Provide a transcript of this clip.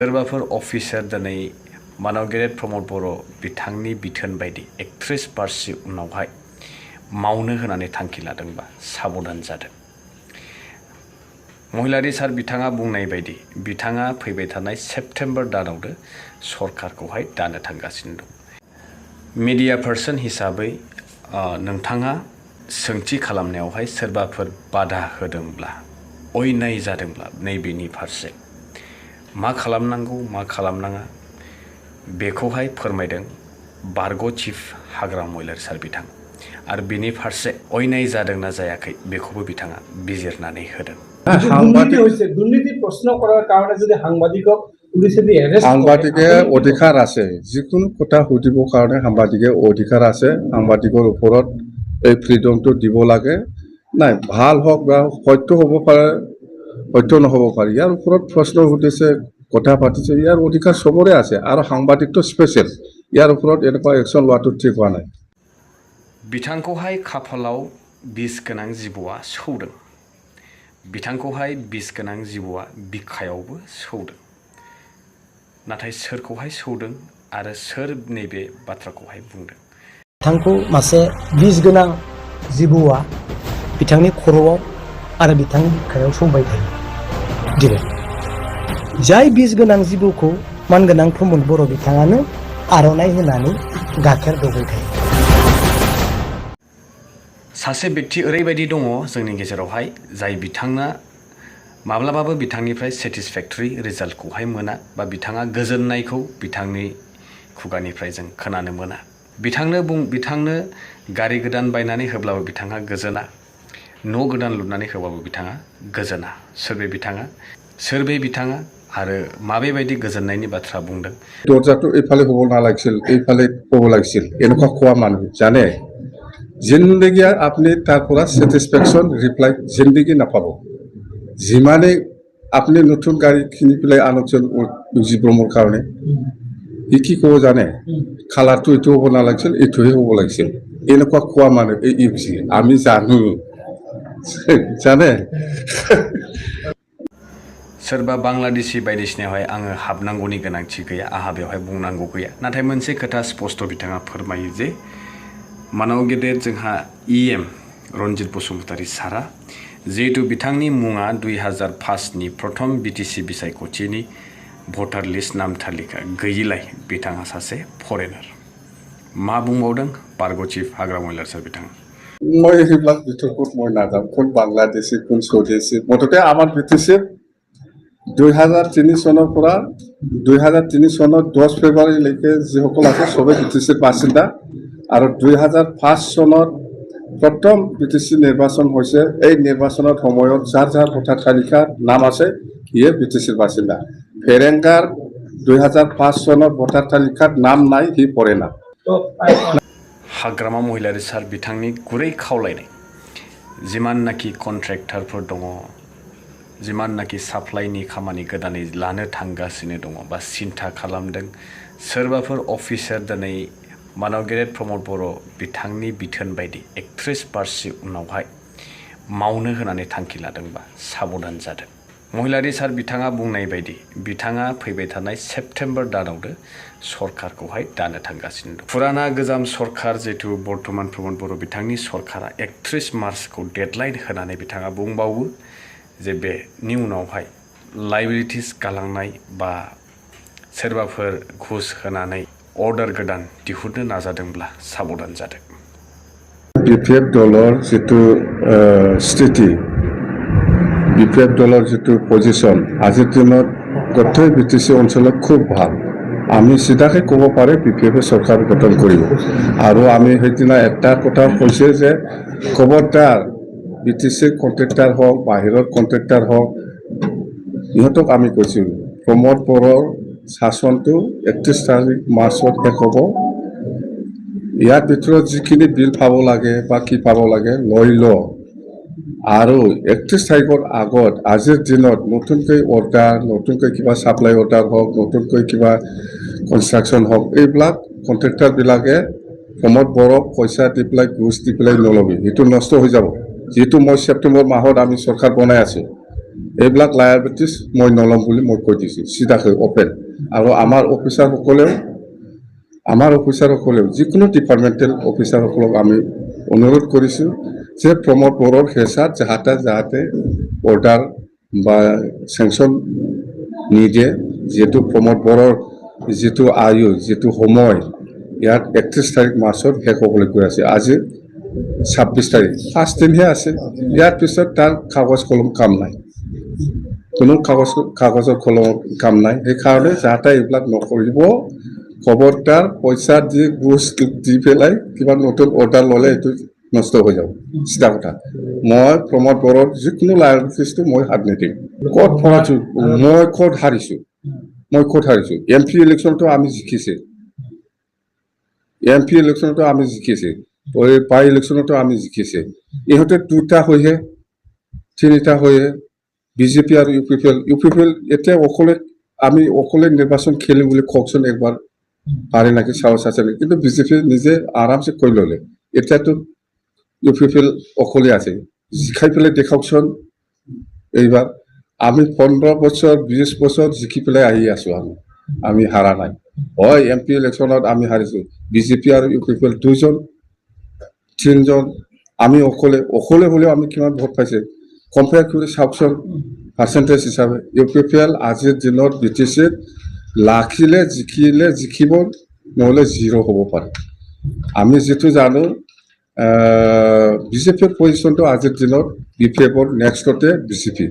सोरबाफोर अफिसार दिनै मानवगेरेट प्रमोद बर' बिथांनि बिथोन बायदि 31 बारसि उनावहाय मावनो होनानै थांखि लादोंबा साबधान जादों। महिलारि सार बिथाङा बुंनाय बायदि बिथाङा फैबाय थानाय सेप्तेम्बर दानावनो सरकारखौहाय दानो थांगासिनो दं। मीडिया पार्सन हिसाबै नोंथाङा सोंथि खालामनायावहाय सोरबाफोर बाधा होदोंब्ला अयनाय जादोंब्ला नैबेनि फारसे मा खालामनांगौ मा खालामनाङा बेखौहाय फोरमायदों बारग' चिफ हाग्रा महिलारि सार बिथां आरो बिनि फारसे अयनाय जादोंना जायाखै बेखौबो बिथाङा बिजिरनानै होदों। দুর্নীতি প্রশ্ন করার কারণে যদি সাংবাদিকক সাংবাদিকে অধিকার আছে, যিকোনো কথা সুধিবৰ কাৰণে সাংবাদিকে অধিকাৰ আছে। সাংবাদিকৰ ওপৰত এই ফ্ৰীডমটো দিব লাগে। নাই ভাল হওক বা সত্য হ'ব পাৰে, সত্য নহ'ব পাৰে, ইয়াৰ ওপৰত প্ৰশ্ন সুধিছে, কথা পাতিছে, ইয়াৰ অধিকাৰ চবৰে আছে। আৰু সাংবাদিকটো স্পেচিয়েল, ইয়াৰ ওপৰত এনেকুৱা একশ্যন লোৱাটো ঠিক হোৱা নাই। बिथांखौहाय खाफालाव बिस गोनां जिबौआ सौदों। बिथांखौहाय बिस गोनां जिबौआ बिखायावबो सौदों। नाथाय सोरखौहाय सौदों आरो सोर नैबे बाथ्राखौहाय बुंदों? बिथांखौ मासे बिस गोनां जिबौआ बिथांनि खर'आव आरो बिथांनि बिखायाव सौबाय थायो। दिनै जाय बिस गोनां जिबौखौ मानगोनां प्रमोद बर' बिथाङानो आर'नाइ होनानै गाखेर दौबाय थायो। सासे व्यक्ति ओरैबायदि दङ जोंनि गेजेरावहाय जाय बिथाङा माब्लाबाबो बिथांनिफ्राय सेटिसफेक्टरि रिजाल्टखौहाय मोना बा बिथाङा गोजोननायखौ बिथांनि खुगानिफ्राय जों खोनानो मोना। बिथांनो गारि गोदान बायनानै होब्लाबो बिथाङा गोजोना, न' गोदान लुनानै होबाबो बिथाङा गोजोना। सोर बे बिथाङा आरो माबे बायदि गोजोननायनि बाथ्रा बुंदों? দরজাটো এইফালে হ'ব নালাগিছিল, এইফালে হ'ব লাগিছিল, এনেকুৱা কোৱা মানুহ জানে জিন্দগী আপুনি তাৰ পৰা ছেটিছফেকশ্যন ৰিপ্লাই জিন্দগী নাপাব। যিমানেই আপুনি নতুন গাড়ী কিনি পেলাই আনকজন জিব্ৰমৰ কাৰণে ই কি ক'ব জানে, কালাৰটো এইটো হ'ব নালাগিছিল, এইটোহে হ'ব লাগিছিল, এনেকুৱা কোৱা মানুহ এই ইউজি আমি জানো জানে। सोरबा बांलादेशी बायदिसिनायावहाय आङो हाबनांगौनि गोनांथि गैया, आहा बेवहाय बुंनांगौ गैया। नाथाय मोनसे खोथा स्पष्ट बिथाङा फोरमायो जे मानवगेदेर जोंहा EM रन्जित बसुमतारी सारा जिहेतु बिथांनि मुङा 2005नि प्रथम BTC बिसायख'थिनि भटार लिस्ट नाम तालिका गैयिलाय बिथाङा सासे फरेनार। मा बुंबावदों बारग' चिफ हाग्रा महिलारि सार बिथाङा? মই সেইবিলাক বিতৰ্কত মই নাযাম, কোন বাংলাদেশী কোন স্বদেশী। মুঠতে আমাৰ BTC 2003 চনৰ পৰা 2003 চনৰ 10 ফেব্ৰুৱাৰীলৈকে যিসকল আছে সবে BTCৰ বাসিন্দা। আৰু 2005 চনত প্ৰথম BTC নিৰ্বাচন হৈছে। এই নিৰ্বাচনৰ সময়ত যাৰ যাৰ ভোটাৰ তালিকাত নাম আছে সিয়ে BTCৰ বাসিন্দা। ফেৰেংগাৰ 2005 চনত ভোটাৰ তালিকাত নাম নাই, সি ফৰেনাৰ। हाग्रामा महिलारि सार बिथांनि गुरै खावलायनाय जिमाननाखि कन्ट्रेक्टरफोर दङ, जिमाननाखि साप्लाइनि खामानि गोदानै लानो थांगासिनो दङ बा सिन्था खालामदों, सोरबाफोर अफिसार दिनै मानवगेरेट प्रमोद बर' बिथांनि बिथोन बायदि 31 बारसि उनावहाय मावनो होनानै थांखि लादोंबा साबधान जादों। महिलारि सार बिथाङा बुंनाय बायदि बिथाङा फैबाय थानाय सेप्तेम्बर दानावनो सरकारखौहाय दानो थांगासिनो दं। फुराना गोजाम सरकार जिहेतु बर्तमान प्रमोद बर' बिथांनि सरकारा 31 मार्चखौ डेडलाइन होनानै बिथाङा बुंबावो जे बेनि उनावहाय लाइबिलिटिस गालांनाय बा सोरबाफोर घुस होनानै अर्डार गोदान दिहुननो नाजादोंब्ला साबधान जादों। BPF दলৰ जितु স্থিতি, BPF দলৰ जितु পজিশন আজিৰ দিনত গোটেই BTC অঞ্চলত খুব ভাল। আমি চিধাকৈ ক'ব পাৰে BPFে চৰকাৰ গঠন কৰিব। আৰু আমি সেইদিনা এটা কথা কৈছে যে খবৰদাৰ BTCৰ কণ্ট্ৰেক্টাৰ হওক, বাহিৰৰ কণ্ট্ৰেক্টাৰ হওক, ইহঁতক আমি কৈছোঁ প্ৰমোদ বড়োৰ শাসনটো 31 তাৰিখ মাৰ্চত শেষ হ'ব। ইয়াৰ ভিতৰত যিখিনি বিল পাব লাগে বা কি পাব লাগে লৈ ল। আৰু 31 তাৰিখৰ আগত আজিৰ দিনত নতুনকৈ অৰ্ডাৰ, নতুনকৈ কিবা ছাপ্লাই অৰ্ডাৰ হওক, নতুনকৈ কিবা কনষ্ট্ৰাকশ্যন হওক, এইবিলাক কণ্ট্ৰেক্টাৰবিলাকে প্ৰমোদ বড়োক পইচা দি পেলাই ঘুচ দি পেলাই নল'বি, সেইটো নষ্ট হৈ যাব। যিহেতু মই ছেপ্টেম্বৰ মাহত আমি চৰকাৰ বনাই আছোঁ, এইবিলাক লায়াবিলিটিছ মই নল'ম বুলি মই কৈ দিছোঁ চিধাকৈ অপেন আৰু আমাৰ অফিচাৰসকলেও যিকোনো ডিপাৰ্টমেণ্টেল অফিচাৰসকলক আমি অনুৰোধ কৰিছোঁ যে প্ৰমোদ বড়োৰ হেঁচাত যাহাতে অৰ্ডাৰ বা চেংচন নিদিয়ে যিহেতু প্ৰমোদ বড়োৰ যিটো আয়ু যিটো সময় ইয়াত 31 তাৰিখ মাৰ্চত শেষ হ'বলৈ গৈ আছে আজি 26 তাৰিখ 5 দিনহে আছে ইয়াৰ পিছত তাৰ কাগজ কলম কাম নাই কোনো কাগজৰ কলমৰ কাম নাই সেইকাৰণে যাহাতে এইবিলাক নকৰিব খবৰদাৰ পইচা দি ঘুষ দি পেলাই কিবা নতুন অৰ্ডাৰ ল'লে এইটো নষ্ট হৈ যাব চিধা কথা মই প্ৰমোদ বড়োৰ যিকোনো লায়াবিলিটিছটো মই হাত নিদিম ক'ত হাৰিছোঁ MP ইলেকশ্যনটো আমি জিকিছে বাই ইলেকশ্যনতো আমি জিকিছে ইহঁতে 2টা হৈহে 3টা হৈহে বিজেপি আৰু ইউপিপিএল এতিয়া আমি অকলে নিৰ্বাচন খেলিম বুলি কওকচোন একবাৰ পাৰে নাকি সাহস আছে নেকি কিন্তু বিজেপি নিজে আৰামছে কৈ ল'লে এতিয়াতো ইউপিপিএল অকলে আছে জিকাই পেলাই দেখাওকচোন এইবাৰ আমি 15 বছৰ 20 বছৰ জিকি পেলাই আহি আছো আমি হাৰা নাই হয় MP ইলেকশ্যনত আমি হাৰিছো বিজেপি আৰু ইউপিপিএল 2জন 3জন আমি অকলে হলেও আমি কিমান ভোট পাইছে কম্পেয়াৰ কৰি চাওকচোন পাৰ্চেন্টেজ হিচাপে ইউপিপিএল আজিৰ দিনত BTCত লাখিলে জিকিব নহলে 0 হ'ব পাৰে আমি যেটো জানো বিজেপিৰ পজিশনটো আজিৰ দিনত BPF নেক্সটতে বিজেপি